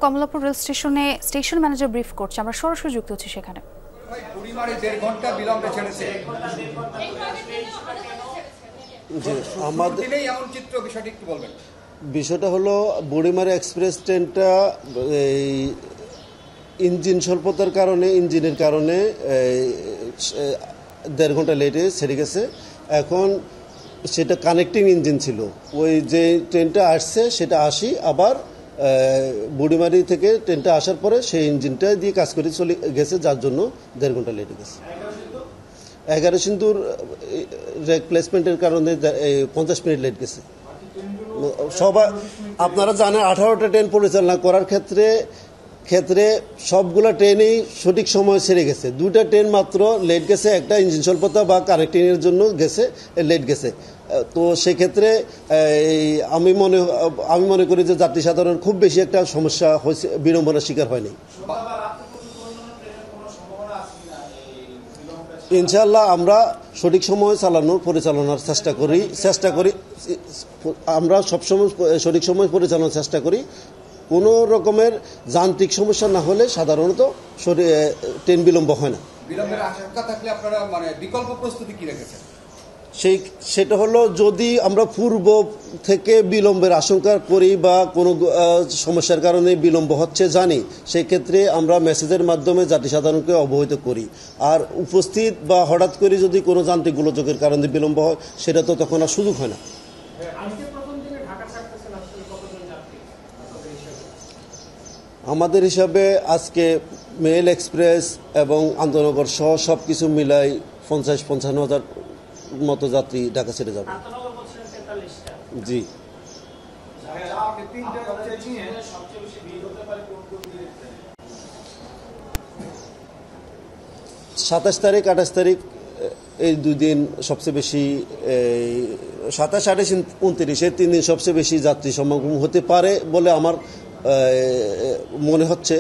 Kamalapur rail স্টেশনে station manager brief করছে, আমরা সরাসরি যুক্ত হচ্ছি সেখানে। বিষয়টা হলো বুড়িমারি এক্সপ্রেস ট্রেনটা ইঞ্জিন স্বল্পতার কারণে, ইঞ্জিনের কারণে 1.5 ঘন্টা লেটে ছেড়ে গেছে। এখন সেটা কানেক্টিং ইঞ্জিন ছিল, ওই যে ট্রেনটা আসছে সেটা আবার বুড়িমারি থেকে ট্রেনটা আসার পরে সেই ইঞ্জিনটা দিয়ে কাজ করে চলে গেছে, যার জন্য 1.5 ঘন্টা লেটে গেছে। 11 সিন্ধুর রিপ্লেসমেন্টের কারণে 50 মিনিট লেট গেছে। সবাই আপনারা জানেন 18টা ট্রেন পরিচালনা করার ক্ষেত্রে সবগুলা ট্রেনই সঠিক সময় ছেড়ে গেছে। 2টা ট্রেন মাত্র লেট গেছে, একটা ইঞ্জিন স্বল্পতা বা কানেক্টিংয়ের জন্য লেট গেছে। তো সেক্ষেত্রে আমি মনে করি যে যাত্রী সাধারণ খুব বেশি একটা সমস্যা হয়েছে, বিড়ম্বনার শিকার হয়নি। ইনশাআল্লাহ আমরা সঠিক সময় পরিচালনার চেষ্টা করি। আমরা সবসময় সঠিক সময় পরিচালনার চেষ্টা করি। কোনো রকমের যান্ত্রিক সমস্যা না হলে সাধারণত ট্রেন বিলম্ব হয় না। বিলম্বের আশঙ্কা থাকলে আপনারা বিকল্প প্রস্তুতি কি রেখেছেন? সেটা হলো, যদি আমরা পূর্ব থেকে বিলম্বের আশঙ্কা করি বা কোনো সমস্যার কারণে বিলম্ব হচ্ছে জানি, সেক্ষেত্রে আমরা মেসেজের মাধ্যমে যাত্রী সাধারণকে অবহিত করি। আর উপস্থিত বা হঠাৎ করে যদি কোনো যান্ত্রিক গোলযোগের কারণে বিলম্ব হয়, সেটা তো তখন আর সুযোগ হয় না। আমাদের হিসাবে আজকে মেল এক্সপ্রেস এবং আন্তনগর সহ সব কিছু মিলাই 50-55 হাজার মতো যাত্রী ঢাকা ছেড়ে যাবে। জি, 27 তারিখ 28 তারিখ এই 2 দিন সবচেয়ে বেশি, 27, 28, 29 এই 3 দিন সবচেয়ে বেশি যাত্রী সমাগম হতে পারে বলে আমার মনে হচ্ছে।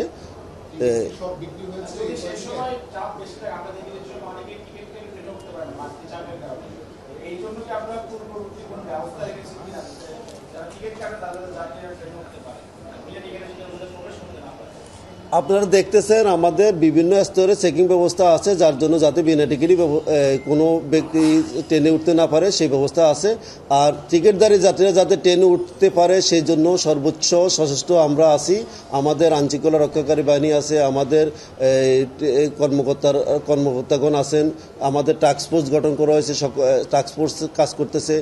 আপনারা দেখতেছেন আমাদের বিভিন্ন স্তরে চেকিং ব্যবস্থা আছে, যার জন্য যাতে বিনা টিকিটই কোনো ব্যক্তি ট্রেনে উঠতে না পারে সেই ব্যবস্থা আছে। আর টিকিটধারী যাত্রীরা যাতে ট্রেনে উঠতে পারে সেই জন্য সর্বোচ্চ সশস্ত্র আমরা আছি। আমাদের আইনশৃঙ্খলা রক্ষাকারী বাহিনী আছে, আমাদের কর্মকর্তাগণ আছেন, আমাদের টাস্ক ফোর্স গঠন করা হয়েছে, টাস্ক ফোর্স কাজ করতেছে।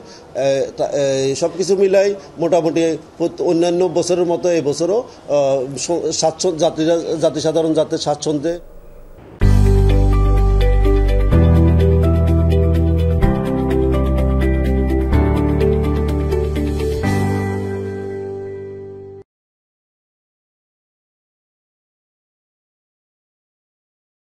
সব কিছু মিলাই মোটামুটি অন্যান্য বছরের মতো এবছরও যাত্রী সাধারণ যাতে স্বাচ্ছন্দ্যে